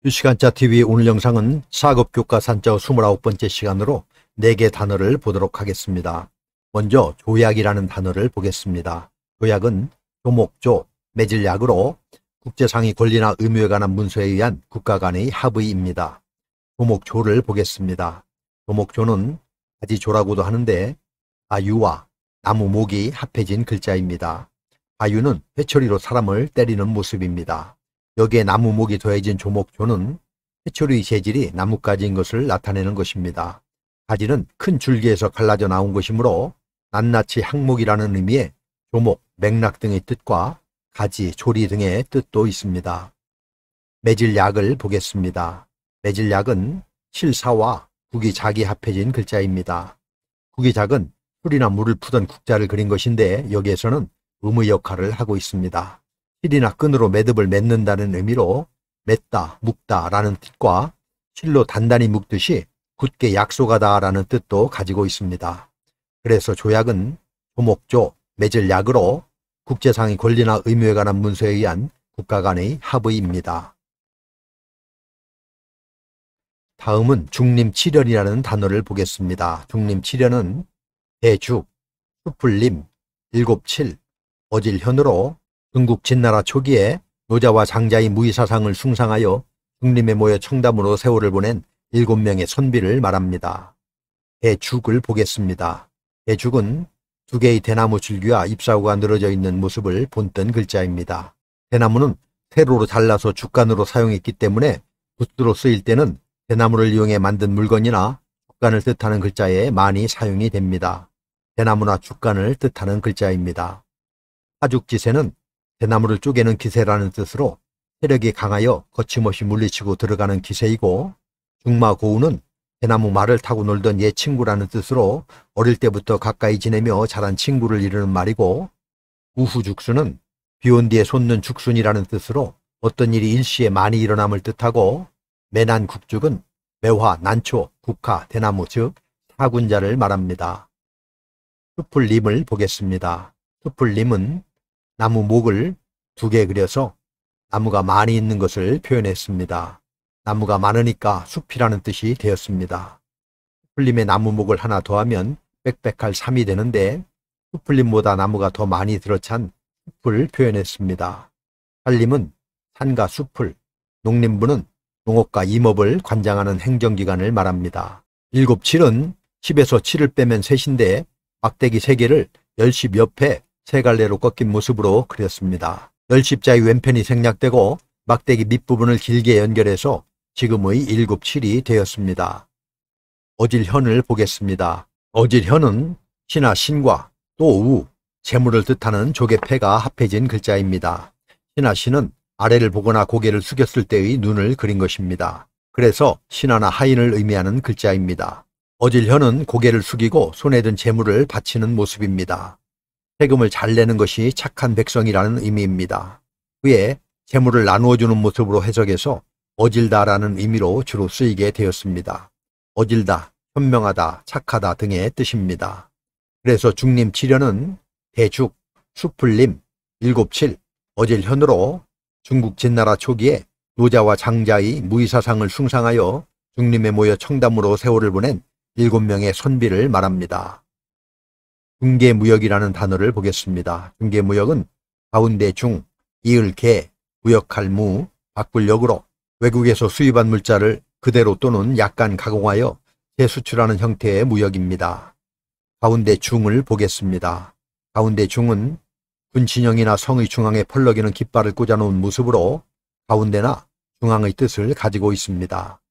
유시간자 TV 오늘 영상은 4급 교과산자 29번째 시간으로 4개 단어를 보도록 하겠습니다. 먼저 조약이라는 단어를 보겠습니다. 조약은 조목조, 맺을 약으로 국제상의 권리나 의무에 관한 문서에 의한 국가 간의 합의입니다. 조목조를 보겠습니다. 조목조는 바지조라고도 하는데 바유와 나무 목이 합해진 글자입니다. 바유는 회초리로 사람을 때리는 모습입니다. 여기에 나무 목이 더해진 조목조는 회초리 재질이 나뭇가지인 것을 나타내는 것입니다. 가지는 큰 줄기에서 갈라져 나온 것이므로 낱낱이 항목이라는 의미의 조목, 맥락 등의 뜻과 가지, 조리 등의 뜻도 있습니다. 맺을 약을 보겠습니다. 맺을 약은 실사와 국이작이 합해진 글자입니다. 국이작은 술이나 물을 푸던 국자를 그린 것인데 여기에서는 의무 역할을 하고 있습니다. 실이나 끈으로 매듭을 맺는다는 의미로 맺다, 묶다 라는 뜻과 실로 단단히 묶듯이 굳게 약속하다 라는 뜻도 가지고 있습니다. 그래서 조약은 조목조, 맺을 약으로 국제상의 권리나 의무에 관한 문서에 의한 국가 간의 합의입니다. 다음은 중림칠연이라는 단어를 보겠습니다. 중림칠연은 대죽, 수풀림, 일곱칠, 어질현으로 중국 진나라 초기에 노자와 장자의 무의사상을 숭상하여 중림에 모여 청담으로 세월을 보낸 7명의 선비를 말합니다. 대죽을 보겠습니다. 대죽은 2개의 대나무 줄기와 잎사구가 늘어져 있는 모습을 본뜬 글자입니다. 대나무는 세로로 잘라서 죽간으로 사용했기 때문에 붓으로 쓰일 때는 대나무를 이용해 만든 물건이나 죽간을 뜻하는 글자에 많이 사용이 됩니다. 대나무나 죽간을 뜻하는 글자입니다. 하죽지세는 대나무를 쪼개는 기세라는 뜻으로 세력이 강하여 거침없이 물리치고 들어가는 기세이고, 중마고우는 대나무 말을 타고 놀던 옛 친구라는 뜻으로 어릴 때부터 가까이 지내며 자란 친구를 이르는 말이고, 우후죽순은 비온 뒤에 솟는 죽순이라는 뜻으로 어떤 일이 일시에 많이 일어남을 뜻하고, 매난국죽은 매화, 난초, 국화, 대나무 즉 사군자를 말합니다. 수풀림을 보겠습니다. 수풀림은 나무 목을 2개 그려서 나무가 많이 있는 것을 표현했습니다. 나무가 많으니까 숲이라는 뜻이 되었습니다. 수풀림에 나무 목을 하나 더하면 빽빽할 3이 되는데 수풀림보다 나무가 더 많이 들어찬 숲을 표현했습니다. 산림은 산과 숲을, 농림부는 농업과 임업을 관장하는 행정기관을 말합니다. 일곱칠은 10에서 7을 빼면 셋인데 막대기 3개를 열십 옆에 3갈래로 꺾인 모습으로 그렸습니다. 열십자의 왼편이 생략되고 막대기 밑부분을 길게 연결해서 지금의 일곱칠이 되었습니다. 어질현을 보겠습니다. 어질현은 신하 신과 또우, 재물을 뜻하는 조개패가 합해진 글자입니다. 신하 신은 아래를 보거나 고개를 숙였을 때의 눈을 그린 것입니다. 그래서 신하나 하인을 의미하는 글자입니다. 어질현은 고개를 숙이고 손에 든 재물을 바치는 모습입니다. 세금을 잘 내는 것이 착한 백성이라는 의미입니다. 그에 재물을 나누어주는 모습으로 해석해서 어질다라는 의미로 주로 쓰이게 되었습니다. 어질다, 현명하다, 착하다 등의 뜻입니다. 그래서 중림칠연은 대죽, 수풀림, 일곱칠, 어질현으로 중국 진나라 초기에 노자와 장자의 무의사상을 숭상하여 중림에 모여 청담으로 세월을 보낸 7명의 선비를 말합니다. 중개무역이라는 단어를 보겠습니다. 중개무역은 가운데 중, 이을 개, 무역할 무, 바꿀 역으로 외국에서 수입한 물자를 그대로 또는 약간 가공하여 재수출하는 형태의 무역입니다. 가운데 중을 보겠습니다. 가운데 중은 군 진영이나 성의 중앙에 펄럭이는 깃발을 꽂아놓은 모습으로 가운데나 중앙의 뜻을 가지고 있습니다.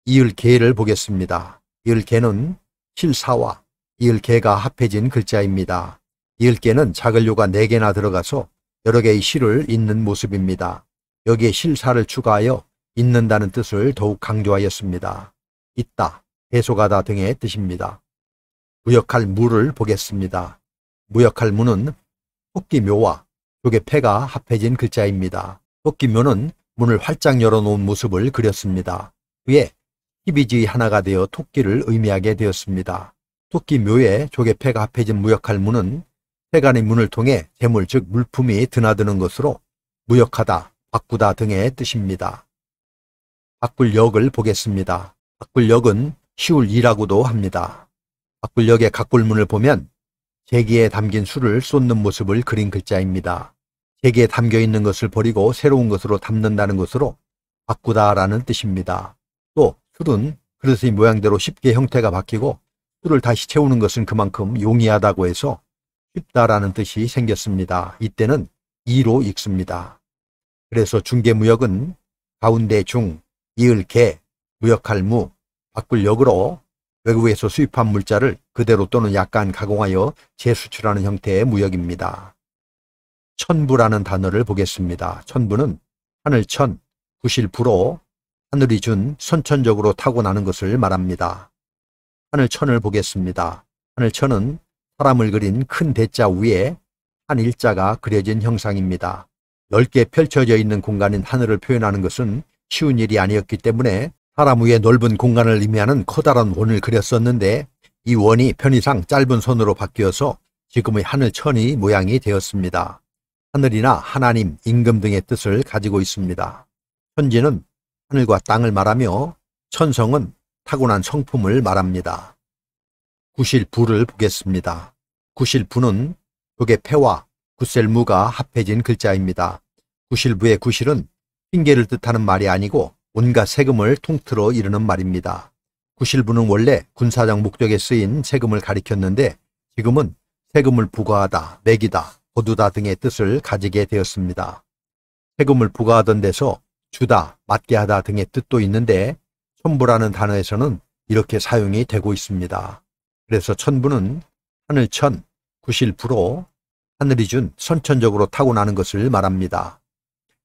이을 개를 보겠습니다. 이을 개는 실사와 이을개가 합해진 글자입니다. 이을개는 자글료가 4개나 들어가서 여러 개의 실을 잇는 모습입니다. 여기에 실사를 추가하여 잇는다는 뜻을 더욱 강조하였습니다. 잇다, 해소가다 등의 뜻입니다. 무역할 무를 보겠습니다. 무역할 무는 토끼묘와 조개패가 합해진 글자입니다. 토끼묘는 문을 활짝 열어놓은 모습을 그렸습니다. 그에 희비지의 하나가 되어 토끼를 의미하게 되었습니다. 토끼묘에 조개패가 합해진 무역할 무는 세간의 문을 통해 재물 즉 물품이 드나드는 것으로 무역하다, 바꾸다 등의 뜻입니다. 바꿀역을 보겠습니다. 바꿀역은 시울이라고도 합니다. 바꿀역의 각굴문을 보면 제기에 담긴 술을 쏟는 모습을 그린 글자입니다. 제기에 담겨있는 것을 버리고 새로운 것으로 담는다는 것으로 바꾸다라는 뜻입니다. 또 술은 그릇의 모양대로 쉽게 형태가 바뀌고 술을 다시 채우는 것은 그만큼 용이하다고 해서 쉽다라는 뜻이 생겼습니다. 이때는 이로 읽습니다. 그래서 중개무역은 가운데 중, 이을 개, 무역할 무, 바꿀역으로 외국에서 수입한 물자를 그대로 또는 약간 가공하여 재수출하는 형태의 무역입니다. 천부라는 단어를 보겠습니다. 천부는 하늘천, 구실부로 하늘이 준 선천적으로 타고나는 것을 말합니다. 하늘천을 보겠습니다. 하늘천은 사람을 그린 큰 대자 위에 한 일자가 그려진 형상입니다. 넓게 펼쳐져 있는 공간인 하늘을 표현하는 것은 쉬운 일이 아니었기 때문에 사람 위에 넓은 공간을 의미하는 커다란 원을 그렸었는데 이 원이 편의상 짧은 선으로 바뀌어서 지금의 하늘천이 모양이 되었습니다. 하늘이나 하나님, 임금 등의 뜻을 가지고 있습니다. 천지는 하늘과 땅을 말하며 천성은 타고난 성품을 말합니다. 구실부를 보겠습니다. 구실부는 벽의 패와 구셀무가 합해진 글자입니다. 구실부의 구실은 핑계를 뜻하는 말이 아니고 온갖 세금을 통틀어 이르는 말입니다. 구실부는 원래 군사적 목적에 쓰인 세금을 가리켰는데 지금은 세금을 부과하다, 매기다, 거두다 등의 뜻을 가지게 되었습니다. 세금을 부과하던 데서 주다, 맞게 하다 등의 뜻도 있는데 천부라는 단어에서는 이렇게 사용이 되고 있습니다. 그래서 천부는 하늘천, 구실부로 하늘이 준 선천적으로 타고나는 것을 말합니다.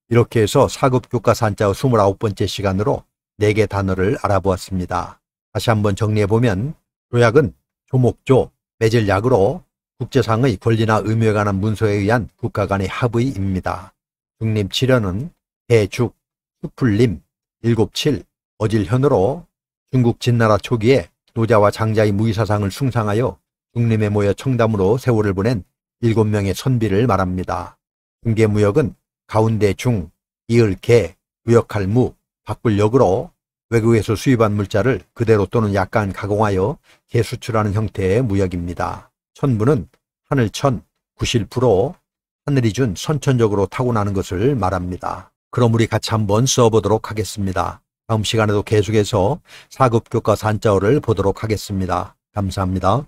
이렇게 해서 4급 교과서 한자어 29번째 시간으로 4개 단어를 알아보았습니다. 다시 한번 정리해보면 조약은 조목조, 맺을 약으로 국제상의 권리나 의무에 관한 문서에 의한 국가 간의 합의입니다. 중림칠연은 대죽, 수풀림, 일곱칠, 어질현으로 중국 진나라 초기에 노자와 장자의 무의사상을 숭상하여 중림에 모여 청담으로 세월을 보낸 7명의 선비를 말합니다. 중개무역은 가운데 중, 이을 개, 무역할 무, 바꿀역으로 외국에서 수입한 물자를 그대로 또는 약간 가공하여 재수출하는 형태의 무역입니다. 천부는 하늘천, 구실부로 하늘이 준 선천적으로 타고나는 것을 말합니다. 그럼 우리 같이 한번 써보도록 하겠습니다. 다음 시간에도 계속해서 4급 교과서 한자어를 보도록 하겠습니다. 감사합니다.